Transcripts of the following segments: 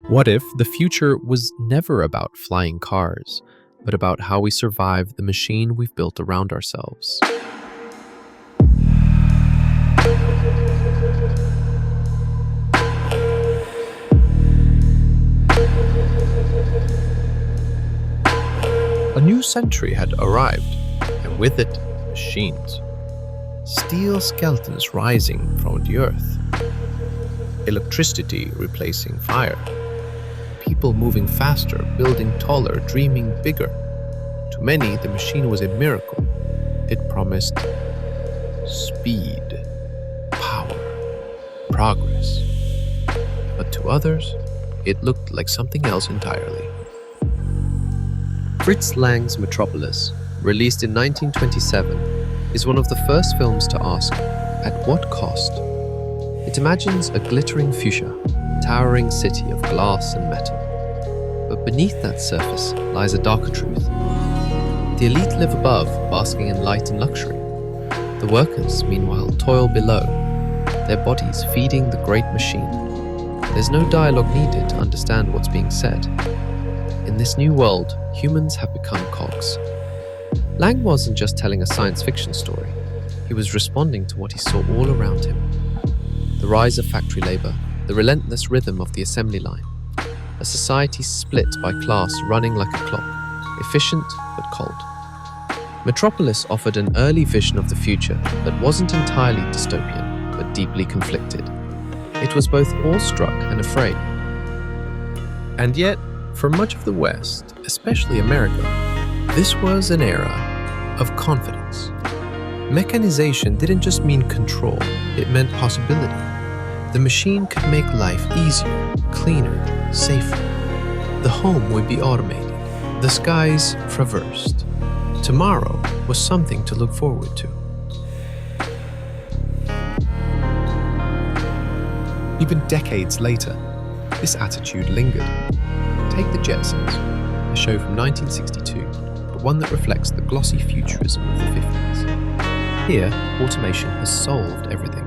What if the future was never about flying cars, but about how we survive the machine we've built around ourselves? A new century had arrived, and with it, machines. Steel skeletons rising from the earth. Electricity replacing fire. People moving faster, building taller, dreaming bigger. To many, the machine was a miracle. It promised speed, power, progress. But to others, it looked like something else entirely. Fritz Lang's Metropolis, released in 1927, is one of the first films to ask, at what cost? It imagines a glittering fuchsia, towering city of glass and metal. But beneath that surface lies a darker truth. The elite live above, basking in light and luxury. The workers, meanwhile, toil below, their bodies feeding the great machine. There's no dialogue needed to understand what's being said. In this new world, humans have become cogs. Lang wasn't just telling a science fiction story. He was responding to what he saw all around him. The rise of factory labor, the relentless rhythm of the assembly line, a society split by class running like a clock, efficient but cold. Metropolis offered an early vision of the future that wasn't entirely dystopian, but deeply conflicted. It was both awestruck and afraid. And yet, for much of the West, especially America, this was an era of confidence. Mechanization didn't just mean control, it meant possibility. The machine could make life easier, cleaner, safer. The home would be automated, the skies traversed. Tomorrow was something to look forward to. Even decades later, this attitude lingered. Take the Jetsons, a show from 1962, but one that reflects the glossy futurism of the 50s. Here, automation has solved everything.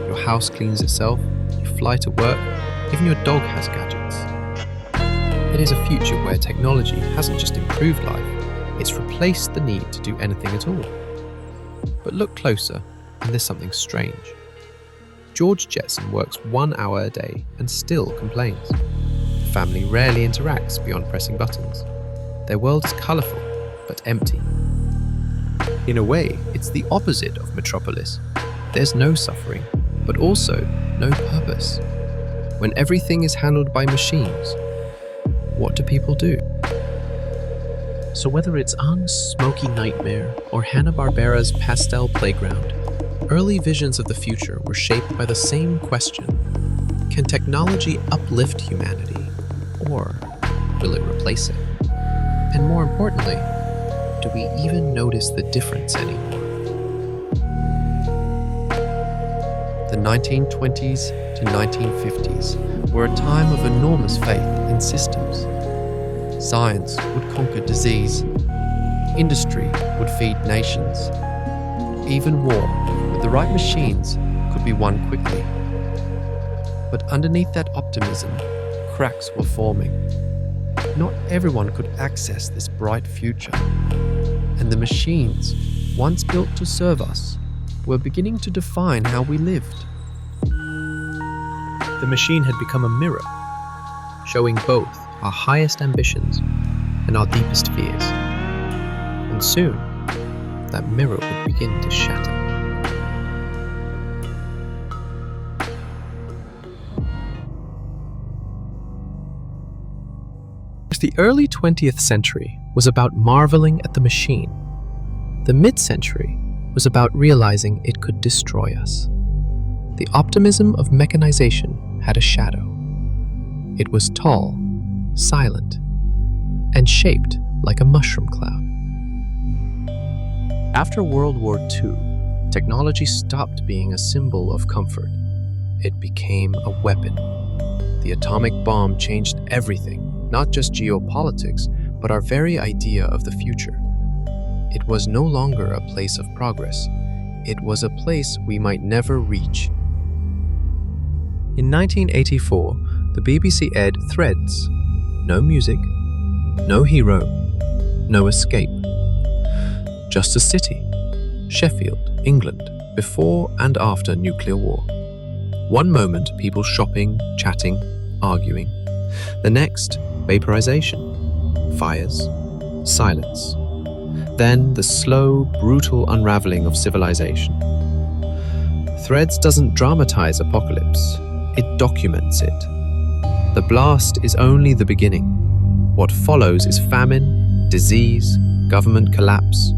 Your house cleans itself, you fly to work, even your dog has gadgets. It is a future where technology hasn't just improved life, it's replaced the need to do anything at all. But look closer, and there's something strange. George Jetson works 1 hour a day and still complains. The family rarely interacts beyond pressing buttons. Their world is colourful, but empty. In a way, it's the opposite of Metropolis. There's no suffering, but also no purpose. When everything is handled by machines, what do people do? So whether it's Ang's smoky nightmare or Hanna-Barbera's pastel playground, early visions of the future were shaped by the same question. Can technology uplift humanity, or will it replace it? And more importantly, do we even notice the difference anymore? The 1920s to 1950s were a time of enormous faith in systems. Science would conquer disease, industry would feed nations. Even war, with the right machines, could be won quickly. But underneath that optimism, cracks were forming. Not everyone could access this bright future. And the machines, once built to serve us, were beginning to define how we lived. The machine had become a mirror, showing both our highest ambitions and our deepest fears. And soon, that mirror would begin to shatter. The early 20th century was about marveling at the machine. The mid-century was about realizing it could destroy us. The optimism of mechanization had a shadow. It was tall, silent, and shaped like a mushroom cloud. After World War II, technology stopped being a symbol of comfort. It became a weapon. The atomic bomb changed everything, not just geopolitics, but our very idea of the future. It was no longer a place of progress. It was a place we might never reach. In 1984, the BBC aired Threads. No music, no hero, no escape. Just a city, Sheffield, England, before and after nuclear war. One moment, people shopping, chatting, arguing. The next, vaporization, fires, silence. Then the slow, brutal unraveling of civilization. Threads doesn't dramatize apocalypse, it documents it. The blast is only the beginning. What follows is famine, disease, government collapse,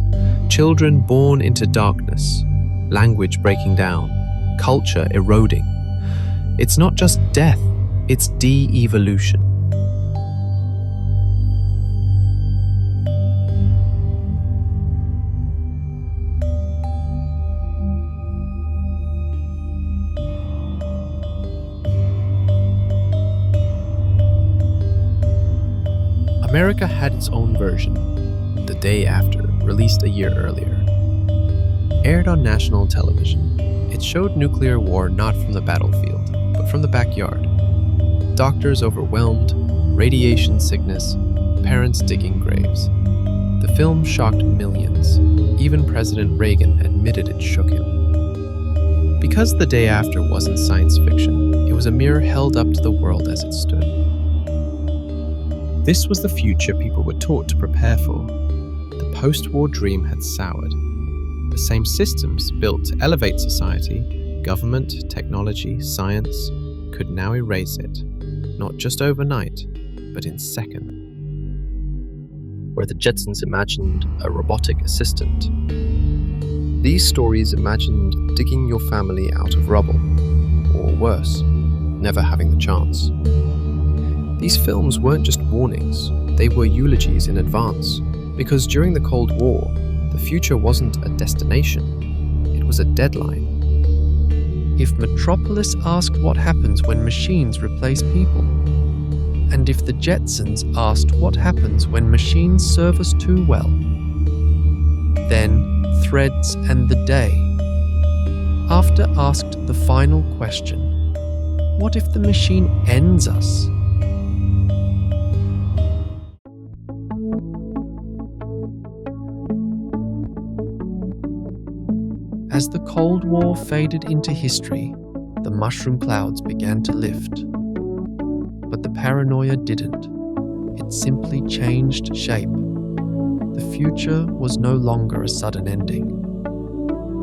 children born into darkness, language breaking down, culture eroding. It's not just death, it's de-evolution. America had its own version, The Day After, released a year earlier. Aired on national television, it showed nuclear war not from the battlefield, but from the backyard. Doctors overwhelmed, radiation sickness, parents digging graves. The film shocked millions. Even President Reagan admitted it shook him. Because The Day After wasn't science fiction, it was a mirror held up to the world as it stood. This was the future people were taught to prepare for. The post-war dream had soured. The same systems built to elevate society, government, technology, science, could now erase it, not just overnight, but in seconds. Where the Jetsons imagined a robotic assistant, these stories imagined digging your family out of rubble, or worse, never having the chance. These films weren't just warnings, they were eulogies in advance, because during the Cold War, the future wasn't a destination, it was a deadline. If Metropolis asked what happens when machines replace people, and if the Jetsons asked what happens when machines serve us too well, then Threads and The Day After asked the final question, what if the machine ends us? As the Cold War faded into history, the mushroom clouds began to lift. But the paranoia didn't. It simply changed shape. The future was no longer a sudden ending.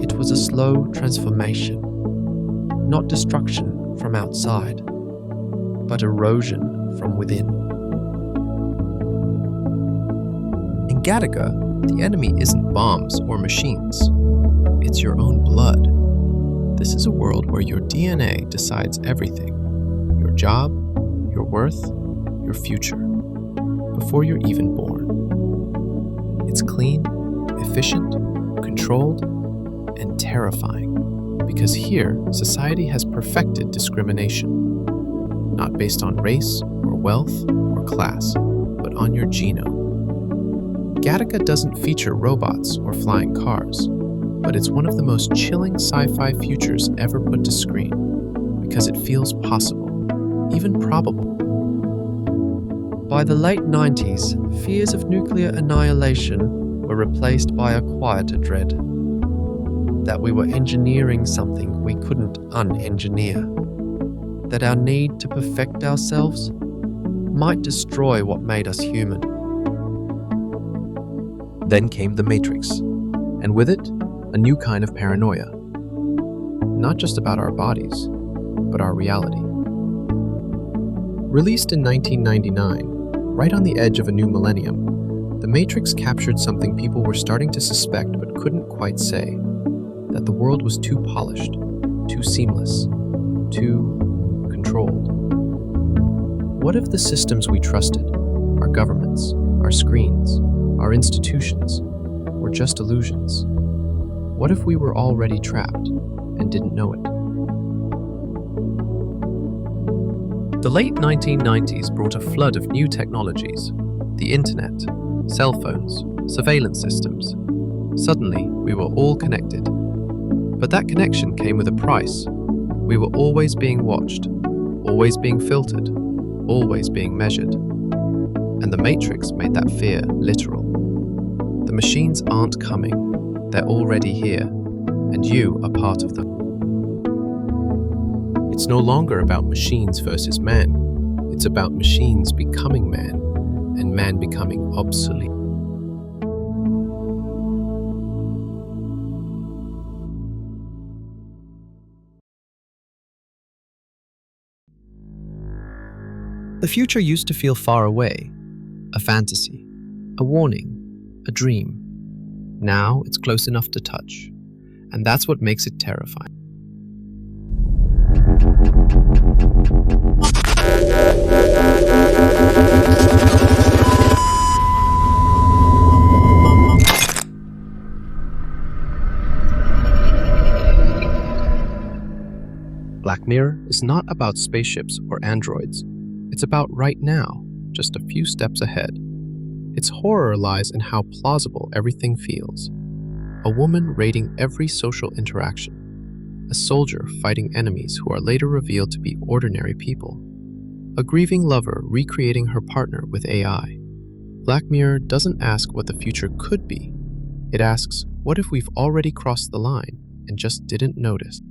It was a slow transformation. Not destruction from outside, but erosion from within. In Gattaca, the enemy isn't bombs or machines. It's your own blood. This is a world where your DNA decides everything. Your job, your worth, your future, before you're even born. It's clean, efficient, controlled, and terrifying. Because here, society has perfected discrimination. Not based on race, or wealth, or class, but on your genome. Gattaca doesn't feature robots or flying cars, but it's one of the most chilling sci-fi futures ever put to screen, because it feels possible, even probable. By the late 90s, fears of nuclear annihilation were replaced by a quieter dread, that we were engineering something we couldn't unengineer, that our need to perfect ourselves might destroy what made us human. Then came The Matrix, and with it, a new kind of paranoia. Not just about our bodies, but our reality. Released in 1999, right on the edge of a new millennium, The Matrix captured something people were starting to suspect but couldn't quite say, that the world was too polished, too seamless, too controlled. What if the systems we trusted, our governments, our screens, our institutions, were just illusions? What if we were already trapped and didn't know it? The late 1990s brought a flood of new technologies. The internet, cell phones, surveillance systems. Suddenly, we were all connected. But that connection came with a price. We were always being watched, always being filtered, always being measured. And the Matrix made that fear literal. The machines aren't coming, they're already here, and you are part of them. It's no longer about machines versus man. It's about machines becoming man, and man becoming obsolete. The future used to feel far away, a fantasy, a warning, a dream. Now it's close enough to touch, and that's what makes it terrifying. Black Mirror is not about spaceships or androids. It's about right now, just a few steps ahead. Its horror lies in how plausible everything feels. A woman rating every social interaction. A soldier fighting enemies who are later revealed to be ordinary people. A grieving lover recreating her partner with AI. Black Mirror doesn't ask what the future could be. It asks, what if we've already crossed the line and just didn't notice?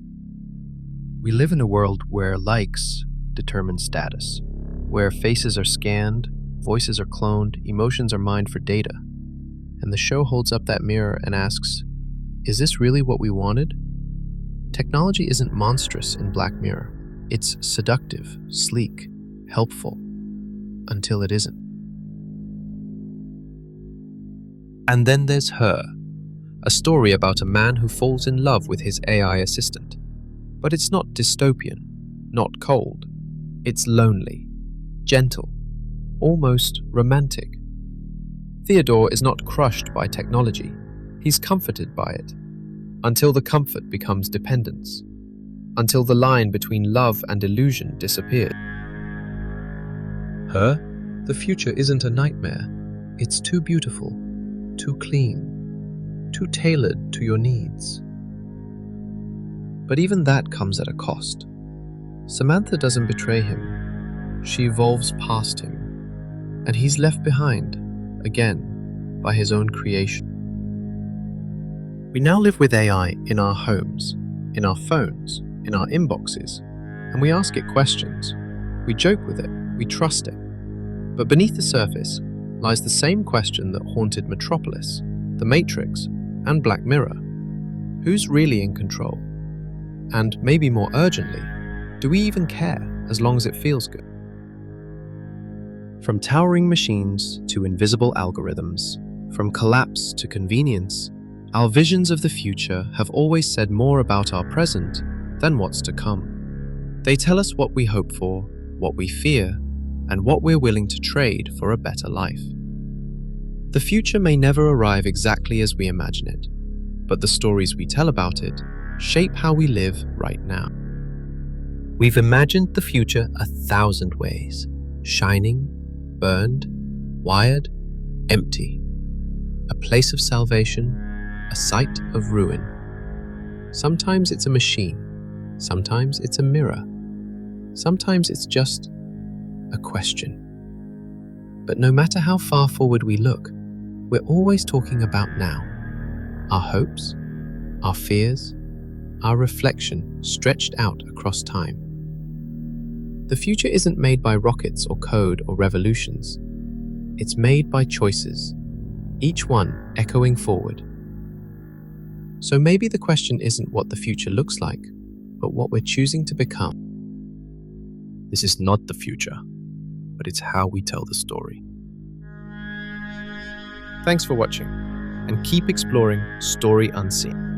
We live in a world where likes determine status, where faces are scanned, voices are cloned, emotions are mined for data. And the show holds up that mirror and asks, is this really what we wanted? Technology isn't monstrous in Black Mirror. It's seductive, sleek, helpful, until it isn't. And then there's Her, a story about a man who falls in love with his AI assistant. But it's not dystopian, not cold. It's lonely, gentle, almost romantic. Theodore is not crushed by technology. He's comforted by it, until the comfort becomes dependence, until the line between love and illusion disappears. Her, the future isn't a nightmare. It's too beautiful, too clean, too tailored to your needs. But even that comes at a cost. Samantha doesn't betray him. She evolves past him, and he's left behind, again, by his own creation. We now live with AI in our homes, in our phones, in our inboxes, and we ask it questions. We joke with it, we trust it. But beneath the surface lies the same question that haunted Metropolis, The Matrix, and Black Mirror. Who's really in control? And maybe more urgently, do we even care as long as it feels good? From towering machines to invisible algorithms, from collapse to convenience, our visions of the future have always said more about our present than what's to come. They tell us what we hope for, what we fear, and what we're willing to trade for a better life. The future may never arrive exactly as we imagine it, but the stories we tell about it shape how we live right now. We've imagined the future 1,000 ways: shining, burned, wired, empty. A place of salvation, a site of ruin. Sometimes it's a machine, sometimes it's a mirror, sometimes it's just a question. But no matter how far forward we look, we're always talking about now. Our hopes, our fears, our reflection stretched out across time. The future isn't made by rockets or code or revolutions. It's made by choices, each one echoing forward. So maybe the question isn't what the future looks like, but what we're choosing to become. This is not the future, but it's how we tell the story. Thanks for watching, and keep exploring Story Unseen.